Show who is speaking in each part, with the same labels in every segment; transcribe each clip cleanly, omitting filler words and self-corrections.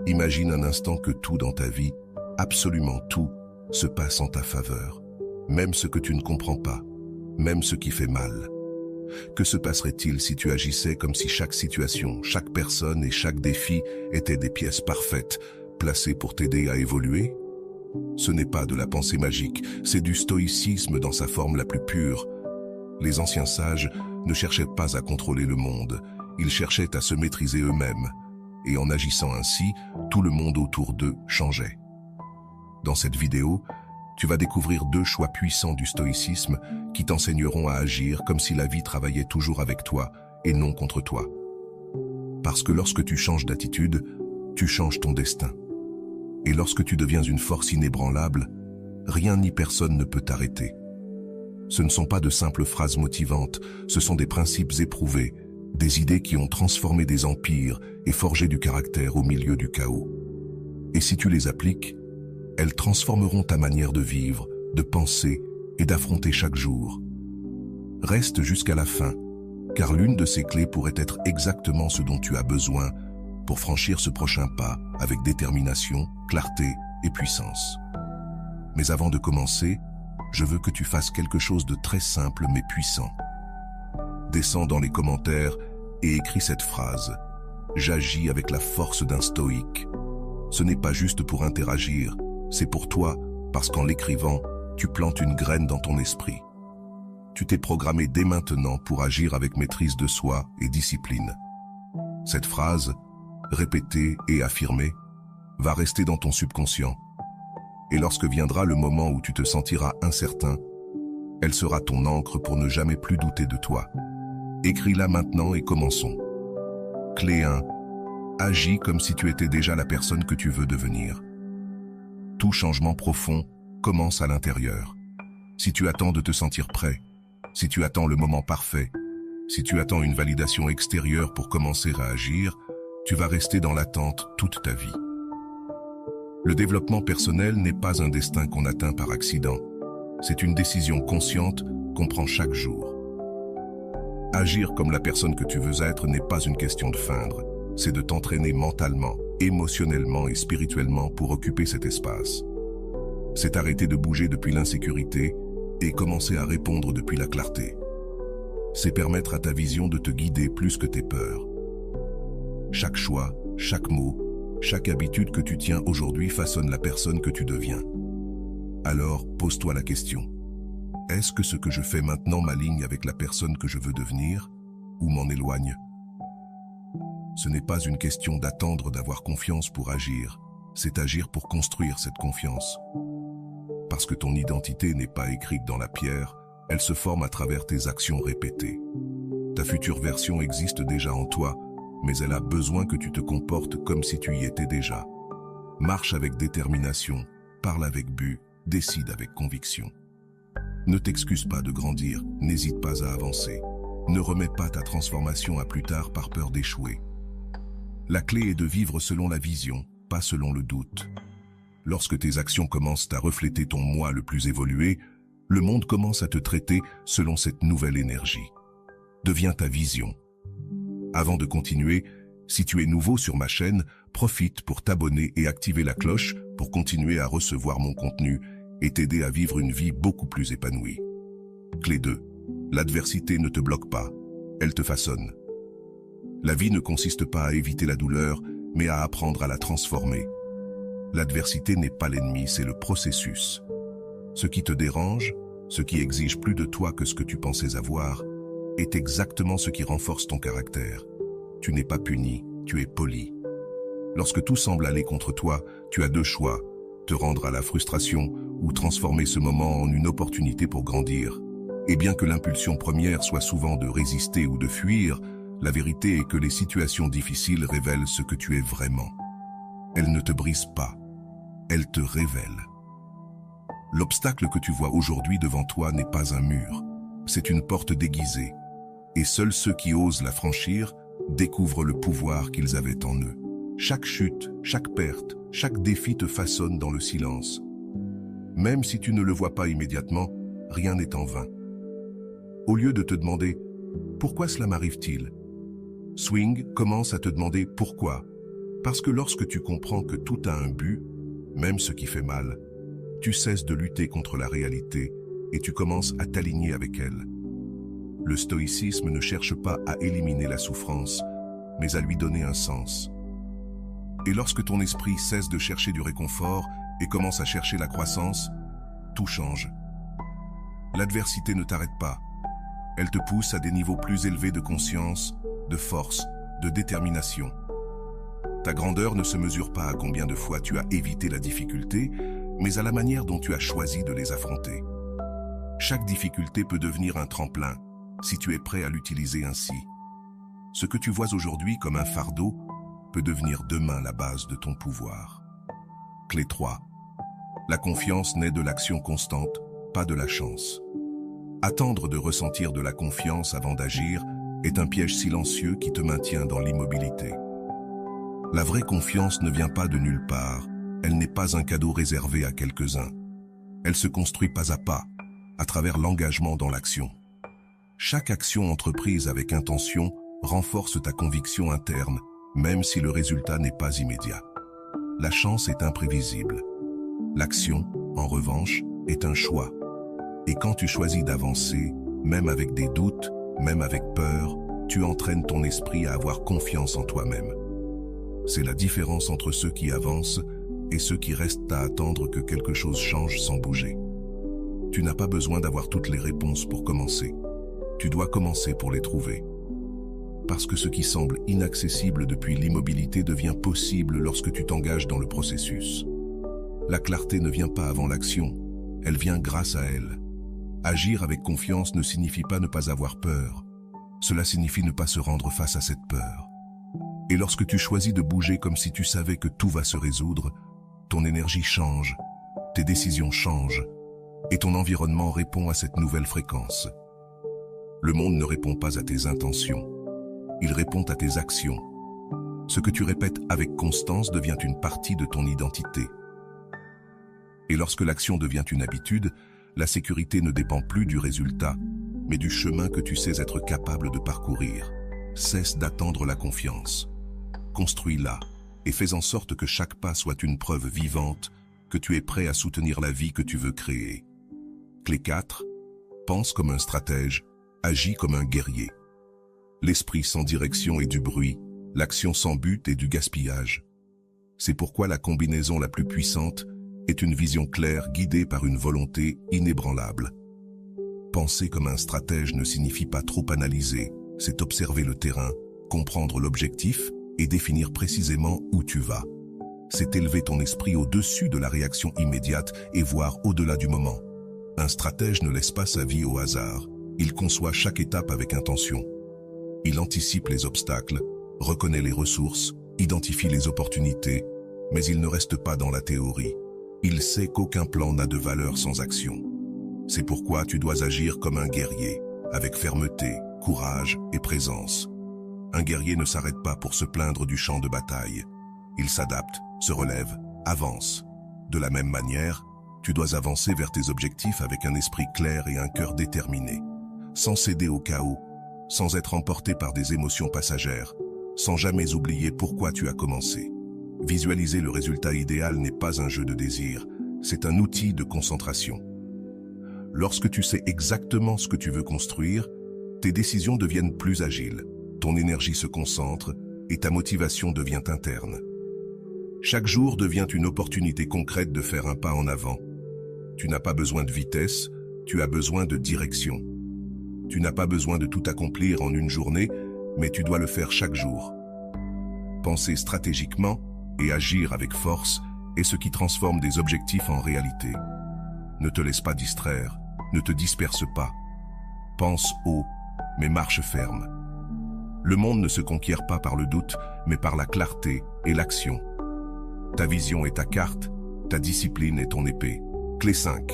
Speaker 1: Imagine un instant que tout dans ta vie, absolument tout, se passe en ta faveur. Même ce que tu ne comprends pas, même ce qui fait mal. Que se passerait-il si tu agissais comme si chaque situation, chaque personne et chaque défi étaient des pièces parfaites, placées pour t'aider à évoluer? Ce n'est pas de la pensée magique, c'est du stoïcisme dans sa forme la plus pure. Les anciens sages ne cherchaient pas à contrôler le monde, ils cherchaient à se maîtriser eux-mêmes. Et en agissant ainsi, tout le monde autour d'eux changeait. Dans cette vidéo, tu vas découvrir 2 choix puissants du stoïcisme qui t'enseigneront à agir comme si la vie travaillait toujours avec toi et non contre toi. Parce que lorsque tu changes d'attitude, tu changes ton destin. Et lorsque tu deviens une force inébranlable, rien ni personne ne peut t'arrêter. Ce ne sont pas de simples phrases motivantes, ce sont des principes éprouvés, des idées qui ont transformé des empires et forgé du caractère au milieu du chaos. Et si tu les appliques, elles transformeront ta manière de vivre, de penser et d'affronter chaque jour. Reste jusqu'à la fin, car l'une de ces clés pourrait être exactement ce dont tu as besoin pour franchir ce prochain pas avec détermination, clarté et puissance. Mais avant de commencer, je veux que tu fasses quelque chose de très simple mais puissant. Descends dans les commentaires et écris cette phrase. J'agis avec la force d'un stoïque. Ce n'est pas juste pour interagir, c'est pour toi, parce qu'en l'écrivant, tu plantes une graine dans ton esprit. Tu t'es programmé dès maintenant pour agir avec maîtrise de soi et discipline. Cette phrase, répétée et affirmée, va rester dans ton subconscient. Et lorsque viendra le moment où tu te sentiras incertain, elle sera ton encre pour ne jamais plus douter de toi. Écris-la maintenant et commençons. Clé 1. Agis comme si tu étais déjà la personne que tu veux devenir. Tout changement profond commence à l'intérieur. Si tu attends de te sentir prêt, si tu attends le moment parfait, si tu attends une validation extérieure pour commencer à agir, tu vas rester dans l'attente toute ta vie. Le développement personnel n'est pas un destin qu'on atteint par accident. C'est une décision consciente qu'on prend chaque jour. Agir comme la personne que tu veux être n'est pas une question de feindre, c'est de t'entraîner mentalement, émotionnellement et spirituellement pour occuper cet espace. C'est arrêter de bouger depuis l'insécurité et commencer à répondre depuis la clarté. C'est permettre à ta vision de te guider plus que tes peurs. Chaque choix, chaque mot, chaque habitude que tu tiens aujourd'hui façonne la personne que tu deviens. Alors, pose-toi la question. Est-ce que ce que je fais maintenant m'aligne avec la personne que je veux devenir ou m'en éloigne? Ce n'est pas une question d'attendre d'avoir confiance pour agir, c'est agir pour construire cette confiance. Parce que ton identité n'est pas écrite dans la pierre, elle se forme à travers tes actions répétées. Ta future version existe déjà en toi, mais elle a besoin que tu te comportes comme si tu y étais déjà. Marche avec détermination, parle avec but, décide avec conviction. Ne t'excuse pas de grandir, n'hésite pas à avancer. Ne remets pas ta transformation à plus tard par peur d'échouer. La clé est de vivre selon la vision, pas selon le doute. Lorsque tes actions commencent à refléter ton moi le plus évolué, le monde commence à te traiter selon cette nouvelle énergie. Deviens ta vision. Avant de continuer, si tu es nouveau sur ma chaîne, profite pour t'abonner et activer la cloche pour continuer à recevoir mon contenu et t'aider à vivre une vie beaucoup plus épanouie. Clé 2. L'adversité ne te bloque pas, elle te façonne. La vie ne consiste pas à éviter la douleur, mais à apprendre à la transformer. L'adversité n'est pas l'ennemi, c'est le processus. Ce qui te dérange, ce qui exige plus de toi que ce que tu pensais avoir, est exactement ce qui renforce ton caractère. Tu n'es pas puni, tu es poli. Lorsque tout semble aller contre toi, tu as 2 choix, te rendre à la frustration ou transformer ce moment en une opportunité pour grandir. Et bien que l'impulsion première soit souvent de résister ou de fuir, la vérité est que les situations difficiles révèlent ce que tu es vraiment. Elles ne te brisent pas, elles te révèlent. L'obstacle que tu vois aujourd'hui devant toi n'est pas un mur, c'est une porte déguisée. Et seuls ceux qui osent la franchir découvrent le pouvoir qu'ils avaient en eux. Chaque chute, chaque perte, chaque défi te façonne dans le silence. Même si tu ne le vois pas immédiatement, rien n'est en vain. Au lieu de te demander « Pourquoi cela m'arrive-t-il ?» Swing commence à te demander « Pourquoi ?» Parce que lorsque tu comprends que tout a un but, même ce qui fait mal, tu cesses de lutter contre la réalité et tu commences à t'aligner avec elle. Le stoïcisme ne cherche pas à éliminer la souffrance, mais à lui donner un sens. Et lorsque ton esprit cesse de chercher du réconfort et commence à chercher la croissance, tout change. L'adversité ne t'arrête pas. Elle te pousse à des niveaux plus élevés de conscience, de force, de détermination. Ta grandeur ne se mesure pas à combien de fois tu as évité la difficulté, mais à la manière dont tu as choisi de les affronter. Chaque difficulté peut devenir un tremplin, si tu es prêt à l'utiliser ainsi. Ce que tu vois aujourd'hui comme un fardeau peut devenir demain la base de ton pouvoir. Clé 3. La confiance naît de l'action constante, pas de la chance. Attendre de ressentir de la confiance avant d'agir est un piège silencieux qui te maintient dans l'immobilité. La vraie confiance ne vient pas de nulle part, elle n'est pas un cadeau réservé à quelques-uns. Elle se construit pas à pas, à travers l'engagement dans l'action. Chaque action entreprise avec intention renforce ta conviction interne, même si le résultat n'est pas immédiat. La chance est imprévisible. L'action, en revanche, est un choix. Et quand tu choisis d'avancer, même avec des doutes, même avec peur, tu entraînes ton esprit à avoir confiance en toi-même. C'est la différence entre ceux qui avancent et ceux qui restent à attendre que quelque chose change sans bouger. Tu n'as pas besoin d'avoir toutes les réponses pour commencer. Tu dois commencer pour les trouver. Parce que ce qui semble inaccessible depuis l'immobilité devient possible lorsque tu t'engages dans le processus. La clarté ne vient pas avant l'action, elle vient grâce à elle. Agir avec confiance ne signifie pas ne pas avoir peur. Cela signifie ne pas se rendre face à cette peur. Et lorsque tu choisis de bouger comme si tu savais que tout va se résoudre, ton énergie change, tes décisions changent, et ton environnement répond à cette nouvelle fréquence. Le monde ne répond pas à tes intentions. Il répond à tes actions. Ce que tu répètes avec constance devient une partie de ton identité. Et lorsque l'action devient une habitude, la sécurité ne dépend plus du résultat, mais du chemin que tu sais être capable de parcourir. Cesse d'attendre la confiance. Construis-la et fais en sorte que chaque pas soit une preuve vivante que tu es prêt à soutenir la vie que tu veux créer. Clé 4. Pense comme un stratège, agis comme un guerrier. L'esprit sans direction est du bruit, l'action sans but est du gaspillage. C'est pourquoi la combinaison la plus puissante est une vision claire guidée par une volonté inébranlable. Penser comme un stratège ne signifie pas trop analyser, c'est observer le terrain, comprendre l'objectif et définir précisément où tu vas. C'est élever ton esprit au-dessus de la réaction immédiate et voir au-delà du moment. Un stratège ne laisse pas sa vie au hasard, il conçoit chaque étape avec intention. Il anticipe les obstacles, reconnaît les ressources, identifie les opportunités, mais il ne reste pas dans la théorie. Il sait qu'aucun plan n'a de valeur sans action. C'est pourquoi tu dois agir comme un guerrier, avec fermeté, courage et présence. Un guerrier ne s'arrête pas pour se plaindre du champ de bataille. Il s'adapte, se relève, avance. De la même manière, tu dois avancer vers tes objectifs avec un esprit clair et un cœur déterminé, sans céder au chaos, sans être emporté par des émotions passagères, sans jamais oublier pourquoi tu as commencé. Visualiser le résultat idéal n'est pas un jeu de désir, c'est un outil de concentration. Lorsque tu sais exactement ce que tu veux construire, tes décisions deviennent plus agiles, ton énergie se concentre et ta motivation devient interne. Chaque jour devient une opportunité concrète de faire un pas en avant. Tu n'as pas besoin de vitesse, tu as besoin de direction. Tu n'as pas besoin de tout accomplir en une journée, mais tu dois le faire chaque jour. Penser stratégiquement et agir avec force est ce qui transforme des objectifs en réalité. Ne te laisse pas distraire, ne te disperse pas. Pense haut, mais marche ferme. Le monde ne se conquiert pas par le doute, mais par la clarté et l'action. Ta vision est ta carte, ta discipline est ton épée. Clé 5.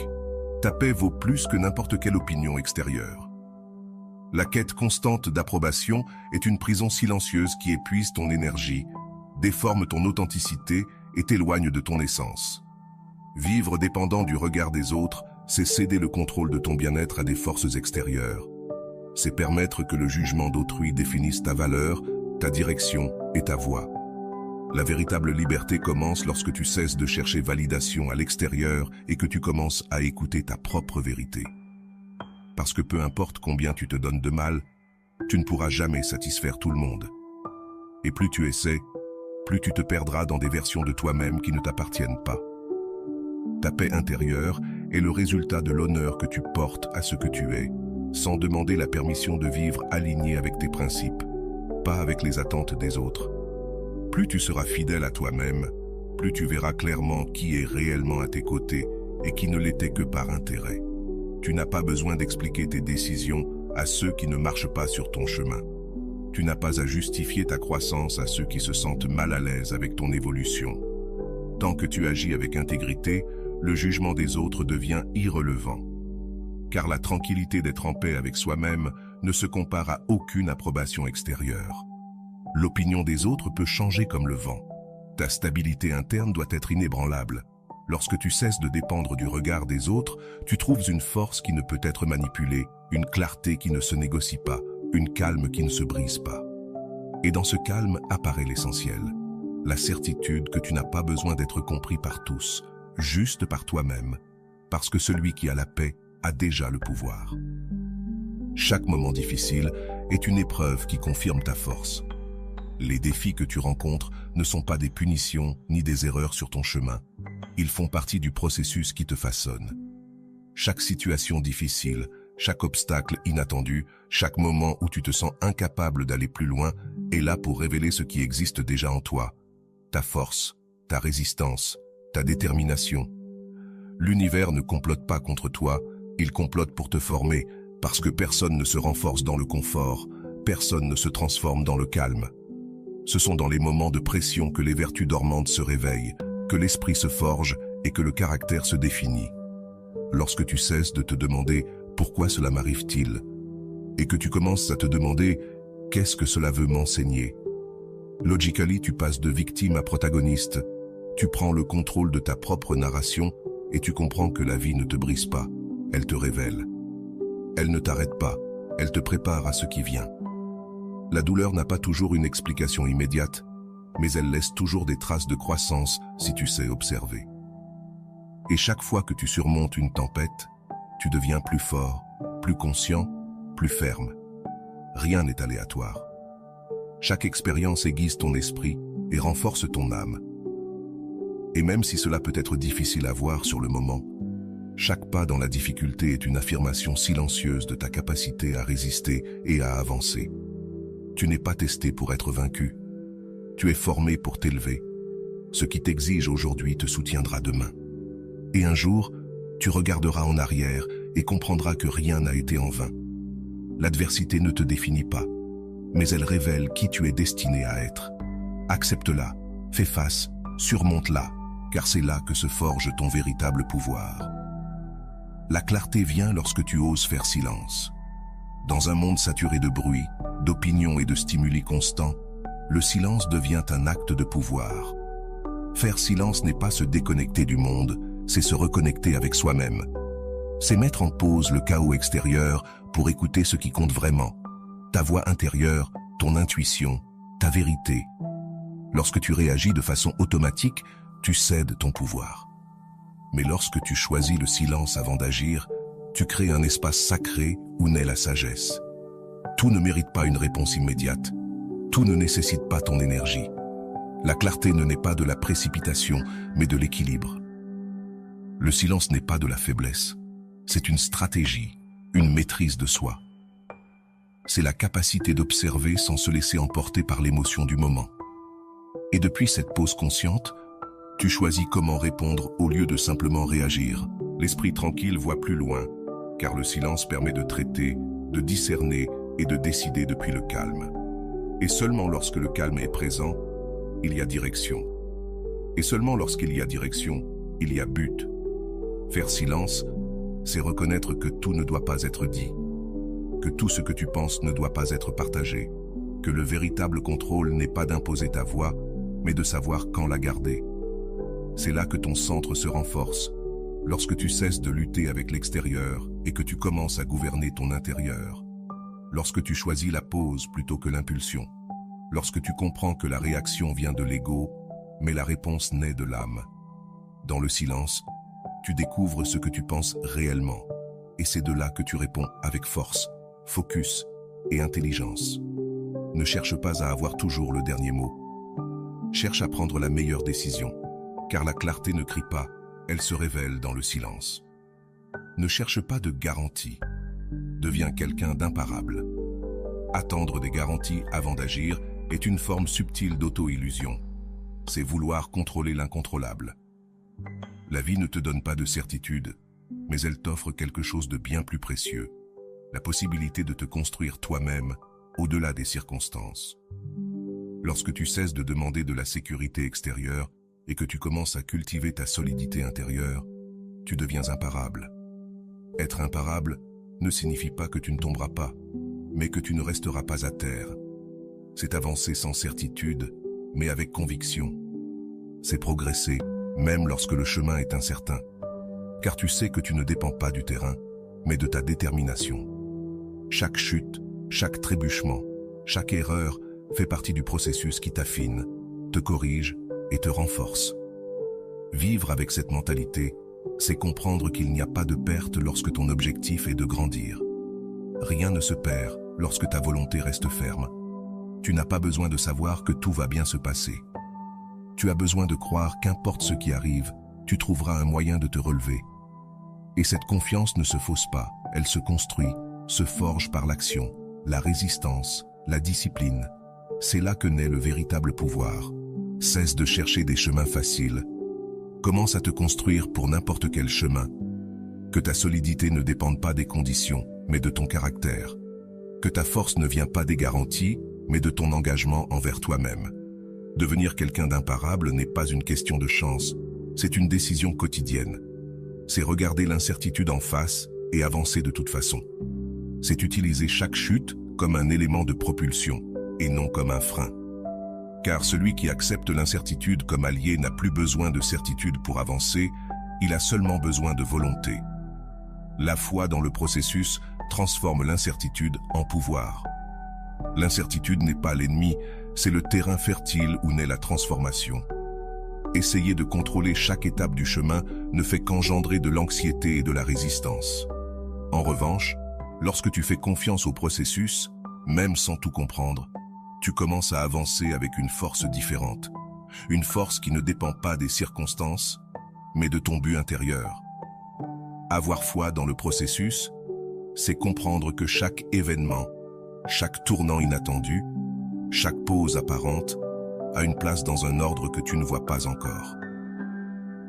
Speaker 1: Ta paix vaut plus que n'importe quelle opinion extérieure. La quête constante d'approbation est une prison silencieuse qui épuise ton énergie, déforme ton authenticité et t'éloigne de ton essence. Vivre dépendant du regard des autres, c'est céder le contrôle de ton bien-être à des forces extérieures. C'est permettre que le jugement d'autrui définisse ta valeur, ta direction et ta voie. La véritable liberté commence lorsque tu cesses de chercher validation à l'extérieur et que tu commences à écouter ta propre vérité. Parce que peu importe combien tu te donnes de mal, tu ne pourras jamais satisfaire tout le monde. Et plus tu essaies, plus tu te perdras dans des versions de toi-même qui ne t'appartiennent pas. Ta paix intérieure est le résultat de l'honneur que tu portes à ce que tu es, sans demander la permission de vivre aligné avec tes principes, pas avec les attentes des autres. Plus tu seras fidèle à toi-même, plus tu verras clairement qui est réellement à tes côtés et qui ne l'était que par intérêt. Tu n'as pas besoin d'expliquer tes décisions à ceux qui ne marchent pas sur ton chemin. Tu n'as pas à justifier ta croissance à ceux qui se sentent mal à l'aise avec ton évolution. Tant que tu agis avec intégrité, le jugement des autres devient irrelevant. Car la tranquillité d'être en paix avec soi-même ne se compare à aucune approbation extérieure. L'opinion des autres peut changer comme le vent. Ta stabilité interne doit être inébranlable. Lorsque tu cesses de dépendre du regard des autres, tu trouves une force qui ne peut être manipulée, une clarté qui ne se négocie pas, une calme qui ne se brise pas. Et dans ce calme apparaît l'essentiel, la certitude que tu n'as pas besoin d'être compris par tous, juste par toi-même, parce que celui qui a la paix a déjà le pouvoir. Chaque moment difficile est une épreuve qui confirme ta force. Les défis que tu rencontres ne sont pas des punitions ni des erreurs sur ton chemin. Ils font partie du processus qui te façonne. Chaque situation difficile, chaque obstacle inattendu, chaque moment où tu te sens incapable d'aller plus loin est là pour révéler ce qui existe déjà en toi. Ta force, ta résistance, ta détermination. L'univers ne complote pas contre toi, il complote pour te former, parce que personne ne se renforce dans le confort, personne ne se transforme dans le calme. Ce sont dans les moments de pression que les vertus dormantes se réveillent, que l'esprit se forge et que le caractère se définit. Lorsque tu cesses de te demander « Pourquoi cela m'arrive-t-il ?» et que tu commences à te demander « Qu'est-ce que cela veut m'enseigner ?» Logically, tu passes de victime à protagoniste. Tu prends le contrôle de ta propre narration et tu comprends que la vie ne te brise pas, elle te révèle. Elle ne t'arrête pas, elle te prépare à ce qui vient. La douleur n'a pas toujours une explication immédiate, mais elle laisse toujours des traces de croissance si tu sais observer. Et chaque fois que tu surmontes une tempête, tu deviens plus fort, plus conscient, plus ferme. Rien n'est aléatoire. Chaque expérience aiguise ton esprit et renforce ton âme. Et même si cela peut être difficile à voir sur le moment, chaque pas dans la difficulté est une affirmation silencieuse de ta capacité à résister et à avancer. Tu n'es pas testé pour être vaincu. Tu es formé pour t'élever. Ce qui t'exige aujourd'hui te soutiendra demain. Et un jour, tu regarderas en arrière et comprendras que rien n'a été en vain. L'adversité ne te définit pas, mais elle révèle qui tu es destiné à être. Accepte-la, fais face, surmonte-la, car c'est là que se forge ton véritable pouvoir. La clarté vient lorsque tu oses faire silence. Dans un monde saturé de bruit, d'opinions et de stimuli constants, le silence devient un acte de pouvoir. Faire silence n'est pas se déconnecter du monde, c'est se reconnecter avec soi-même. C'est mettre en pause le chaos extérieur pour écouter ce qui compte vraiment. Ta voix intérieure, ton intuition, ta vérité. Lorsque tu réagis de façon automatique, tu cèdes ton pouvoir. Mais lorsque tu choisis le silence avant d'agir, tu crées un espace sacré où naît la sagesse. Tout ne mérite pas une réponse immédiate. Tout ne nécessite pas ton énergie. La clarté ne naît pas de la précipitation, mais de l'équilibre. Le silence n'est pas de la faiblesse. C'est une stratégie, une maîtrise de soi. C'est la capacité d'observer sans se laisser emporter par l'émotion du moment. Et depuis cette pause consciente, tu choisis comment répondre au lieu de simplement réagir. L'esprit tranquille voit plus loin, car le silence permet de traiter, de discerner et de décider depuis le calme. Et seulement lorsque le calme est présent, il y a direction. Et seulement lorsqu'il y a direction, il y a but. Faire silence, c'est reconnaître que tout ne doit pas être dit, que tout ce que tu penses ne doit pas être partagé, que le véritable contrôle n'est pas d'imposer ta voix, mais de savoir quand la garder. C'est là que ton centre se renforce, lorsque tu cesses de lutter avec l'extérieur et que tu commences à gouverner ton intérieur. Lorsque tu choisis la pause plutôt que l'impulsion. Lorsque tu comprends que la réaction vient de l'ego mais la réponse naît de l'âme. Dans le silence, tu découvres ce que tu penses réellement, et c'est de là que tu réponds avec force, focus et intelligence. Ne cherche pas à avoir toujours le dernier mot. Cherche à prendre la meilleure décision, car la clarté ne crie pas, elle se révèle dans le silence. Ne cherche pas de garantie. Deviens quelqu'un d'imparable. Attendre des garanties avant d'agir est une forme subtile d'auto-illusion. C'est vouloir contrôler l'incontrôlable. La vie ne te donne pas de certitude, mais elle t'offre quelque chose de bien plus précieux, la possibilité de te construire toi-même au-delà des circonstances. Lorsque tu cesses de demander de la sécurité extérieure et que tu commences à cultiver ta solidité intérieure, tu deviens imparable. Être imparable ne signifie pas que tu ne tomberas pas, mais que tu ne resteras pas à terre. C'est avancer sans certitude, mais avec conviction. C'est progresser, même lorsque le chemin est incertain, car tu sais que tu ne dépends pas du terrain, mais de ta détermination. Chaque chute, chaque trébuchement, chaque erreur fait partie du processus qui t'affine, te corrige et te renforce. Vivre avec cette mentalité, c'est comprendre qu'il n'y a pas de perte lorsque ton objectif est de grandir. Rien ne se perd lorsque ta volonté reste ferme. Tu n'as pas besoin de savoir que tout va bien se passer. Tu as besoin de croire qu'importe ce qui arrive, tu trouveras un moyen de te relever. Et cette confiance ne se fausse pas, elle se construit, se forge par l'action, la résistance, la discipline. C'est là que naît le véritable pouvoir. Cesse de chercher des chemins faciles. Commence à te construire pour n'importe quel chemin. Que ta solidité ne dépende pas des conditions, mais de ton caractère. Que ta force ne vient pas des garanties, mais de ton engagement envers toi-même. Devenir quelqu'un d'imparable n'est pas une question de chance, c'est une décision quotidienne. C'est regarder l'incertitude en face et avancer de toute façon. C'est utiliser chaque chute comme un élément de propulsion et non comme un frein. Car celui qui accepte l'incertitude comme allié n'a plus besoin de certitude pour avancer, il a seulement besoin de volonté. La foi dans le processus transforme l'incertitude en pouvoir. L'incertitude n'est pas l'ennemi, c'est le terrain fertile où naît la transformation. Essayer de contrôler chaque étape du chemin ne fait qu'engendrer de l'anxiété et de la résistance. En revanche, lorsque tu fais confiance au processus, même sans tout comprendre, tu commences à avancer avec une force différente. Une force qui ne dépend pas des circonstances, mais de ton but intérieur. Avoir foi dans le processus, c'est comprendre que chaque événement, chaque tournant inattendu, chaque pause apparente, a une place dans un ordre que tu ne vois pas encore.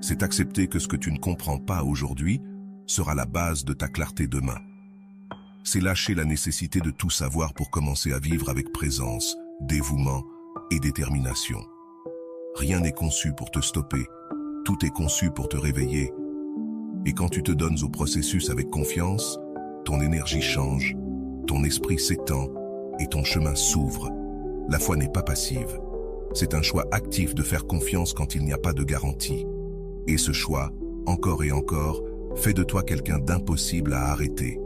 Speaker 1: C'est accepter que ce que tu ne comprends pas aujourd'hui sera la base de ta clarté demain. C'est lâcher la nécessité de tout savoir pour commencer à vivre avec présence, dévouement et détermination. Rien n'est conçu pour te stopper, tout est conçu pour te réveiller. Et quand tu te donnes au processus avec confiance, ton énergie change, ton esprit s'étend et ton chemin s'ouvre. La foi n'est pas passive. C'est un choix actif de faire confiance quand il n'y a pas de garantie. Et ce choix, encore et encore, fait de toi quelqu'un d'impossible à arrêter.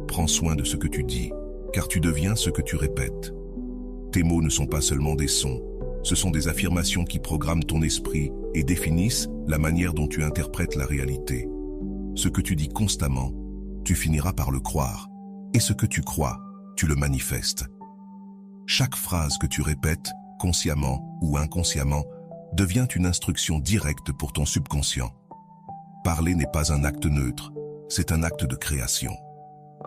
Speaker 1: Prends soin de ce que tu dis, car tu deviens ce que tu répètes. Tes mots ne sont pas seulement des sons, ce sont des affirmations qui programment ton esprit et définissent la manière dont tu interprètes la réalité. Ce que tu dis constamment, tu finiras par le croire. Et ce que tu crois, tu le manifestes. Chaque phrase que tu répètes, consciemment ou inconsciemment, devient une instruction directe pour ton subconscient. Parler n'est pas un acte neutre, c'est un acte de création.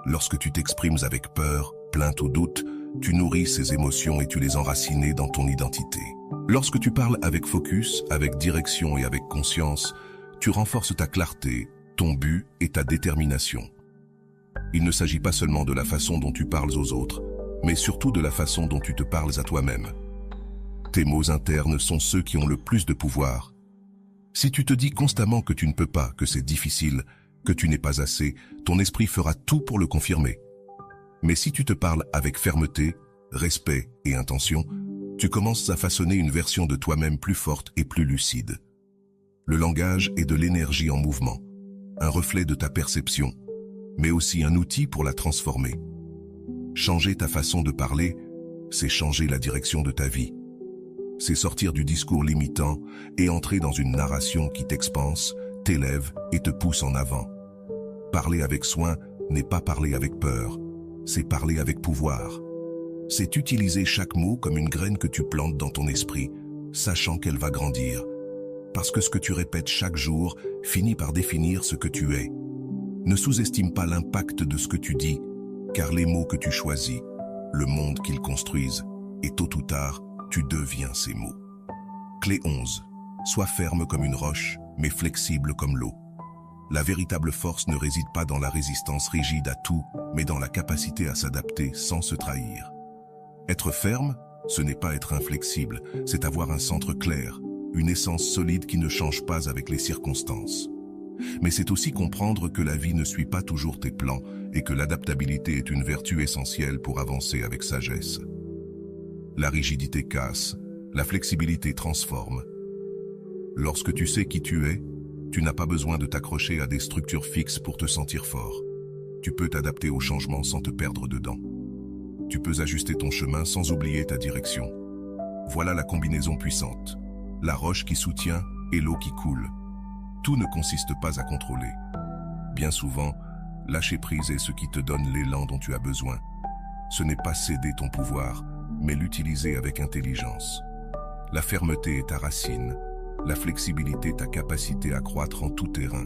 Speaker 1: Lorsque tu t'exprimes avec peur, plainte ou doute, tu nourris ces émotions et tu les enracines dans ton identité. Lorsque tu parles avec focus, avec direction et avec conscience, tu renforces ta clarté, ton but et ta détermination. Il ne s'agit pas seulement de la façon dont tu parles aux autres, mais surtout de la façon dont tu te parles à toi-même. Tes mots internes sont ceux qui ont le plus de pouvoir. Si tu te dis constamment que tu ne peux pas, que c'est difficile, que tu n'es pas assez, ton esprit fera tout pour le confirmer. Mais si tu te parles avec fermeté, respect et intention, tu commences à façonner une version de toi-même plus forte et plus lucide. Le langage est de l'énergie en mouvement, un reflet de ta perception, mais aussi un outil pour la transformer. Changer ta façon de parler, c'est changer la direction de ta vie. C'est sortir du discours limitant et entrer dans une narration qui t'expanse, t'élève et te pousse en avant. Parler avec soin n'est pas parler avec peur, c'est parler avec pouvoir. C'est utiliser chaque mot comme une graine que tu plantes dans ton esprit, sachant qu'elle va grandir. Parce que ce que tu répètes chaque jour finit par définir ce que tu es. Ne sous-estime pas l'impact de ce que tu dis, car les mots que tu choisis, le monde qu'ils construisent, et tôt ou tard, tu deviens ces mots. Clé 11. Sois ferme comme une roche, mais flexible comme l'eau. La véritable force ne réside pas dans la résistance rigide à tout, mais dans la capacité à s'adapter sans se trahir. Être ferme, ce n'est pas être inflexible, c'est avoir un centre clair, une essence solide qui ne change pas avec les circonstances. Mais c'est aussi comprendre que la vie ne suit pas toujours tes plans et que l'adaptabilité est une vertu essentielle pour avancer avec sagesse. La rigidité casse, la flexibilité transforme. Lorsque tu sais qui tu es, tu n'as pas besoin de t'accrocher à des structures fixes pour te sentir fort. Tu peux t'adapter aux changements sans te perdre dedans. Tu peux ajuster ton chemin sans oublier ta direction. Voilà la combinaison puissante. La roche qui soutient et l'eau qui coule. Tout ne consiste pas à contrôler. Bien souvent, lâcher prise est ce qui te donne l'élan dont tu as besoin. Ce n'est pas céder ton pouvoir, mais l'utiliser avec intelligence. La fermeté est ta racine, la flexibilité ta capacité à croître en tout terrain.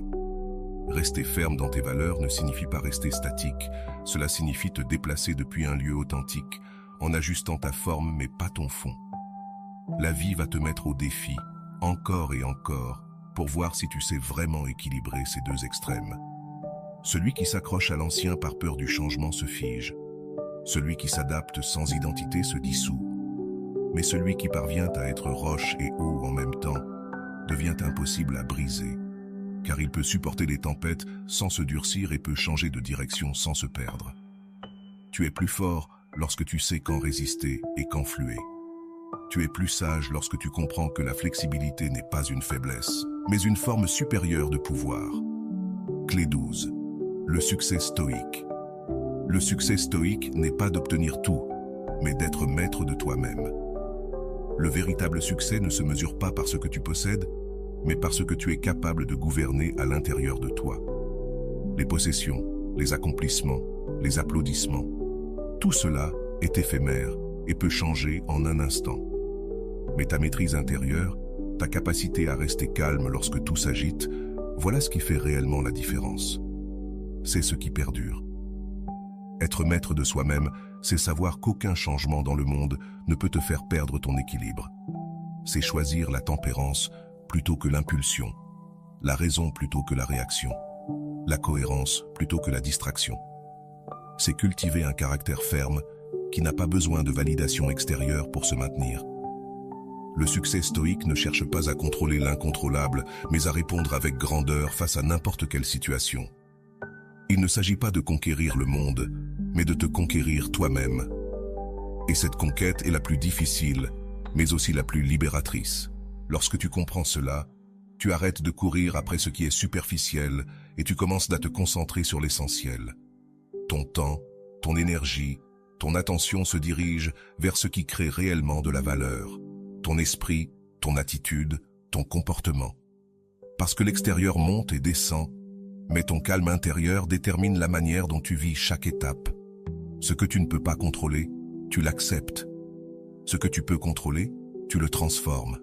Speaker 1: Rester ferme dans tes valeurs ne signifie pas rester statique, cela signifie te déplacer depuis un lieu authentique, en ajustant ta forme mais pas ton fond. La vie va te mettre au défi, encore et encore, pour voir si tu sais vraiment équilibrer ces deux extrêmes. Celui qui s'accroche à l'ancien par peur du changement se fige. Celui qui s'adapte sans identité se dissout. Mais celui qui parvient à être roche et eau en même temps devient impossible à briser, car il peut supporter les tempêtes sans se durcir et peut changer de direction sans se perdre. Tu es plus fort lorsque tu sais quand résister et quand fluer. Tu es plus sage lorsque tu comprends que la flexibilité n'est pas une faiblesse, mais une forme supérieure de pouvoir. Clé 12. Le succès stoïque. Le succès stoïque n'est pas d'obtenir tout, mais d'être maître de toi-même. Le véritable succès ne se mesure pas par ce que tu possèdes, mais par ce que tu es capable de gouverner à l'intérieur de toi. Les possessions, les accomplissements, les applaudissements, tout cela est éphémère et peut changer en un instant. Mais ta maîtrise intérieure, ta capacité à rester calme lorsque tout s'agite, voilà ce qui fait réellement la différence. C'est ce qui perdure. Être maître de soi-même, c'est savoir qu'aucun changement dans le monde ne peut te faire perdre ton équilibre. C'est choisir la tempérance plutôt que l'impulsion, la raison plutôt que la réaction, la cohérence plutôt que la distraction. C'est cultiver un caractère ferme qui n'a pas besoin de validation extérieure pour se maintenir. Le succès stoïque ne cherche pas à contrôler l'incontrôlable, mais à répondre avec grandeur face à n'importe quelle situation. Il ne s'agit pas de conquérir le monde, mais de te conquérir toi-même. Et cette conquête est la plus difficile, mais aussi la plus libératrice. Lorsque tu comprends cela, tu arrêtes de courir après ce qui est superficiel et tu commences à te concentrer sur l'essentiel. Ton temps, ton énergie, ton attention se dirige vers ce qui crée réellement de la valeur. Ton esprit, ton attitude, ton comportement. Parce que l'extérieur monte et descend, mais ton calme intérieur détermine la manière dont tu vis chaque étape. Ce que tu ne peux pas contrôler, tu l'acceptes. Ce que tu peux contrôler, tu le transformes.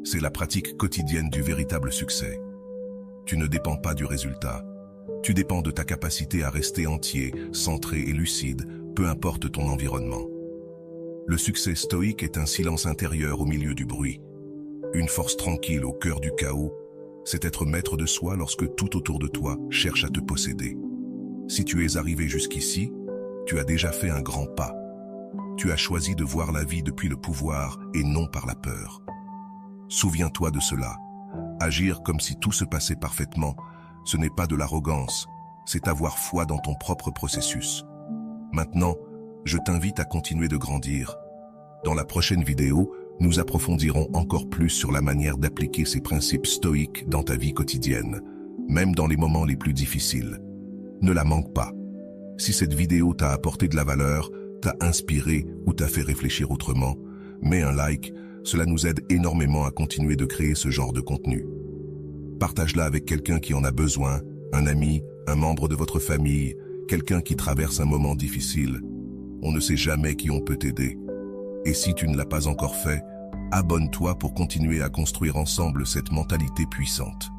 Speaker 1: C'est la pratique quotidienne du véritable succès. Tu ne dépends pas du résultat. Tu dépends de ta capacité à rester entier, centré et lucide, peu importe ton environnement. Le succès stoïque est un silence intérieur au milieu du bruit. Une force tranquille au cœur du chaos, c'est être maître de soi lorsque tout autour de toi cherche à te posséder. Si tu es arrivé jusqu'ici, tu as déjà fait un grand pas. Tu as choisi de voir la vie depuis le pouvoir et non par la peur. Souviens-toi de cela. Agir comme si tout se passait parfaitement, ce n'est pas de l'arrogance, c'est avoir foi dans ton propre processus. Maintenant, je t'invite à continuer de grandir. Dans la prochaine vidéo, nous approfondirons encore plus sur la manière d'appliquer ces principes stoïques dans ta vie quotidienne, même dans les moments les plus difficiles. Ne la manque pas. Si cette vidéo t'a apporté de la valeur, t'a inspiré ou t'a fait réfléchir autrement, mets un like, Cela nous aide énormément à continuer de créer ce genre de contenu. Partage-la avec quelqu'un qui en a besoin, un ami, un membre de votre famille, quelqu'un qui traverse un moment difficile. On ne sait jamais qui on peut t'aider. Et si tu ne l'as pas encore fait, abonne-toi pour continuer à construire ensemble cette mentalité puissante.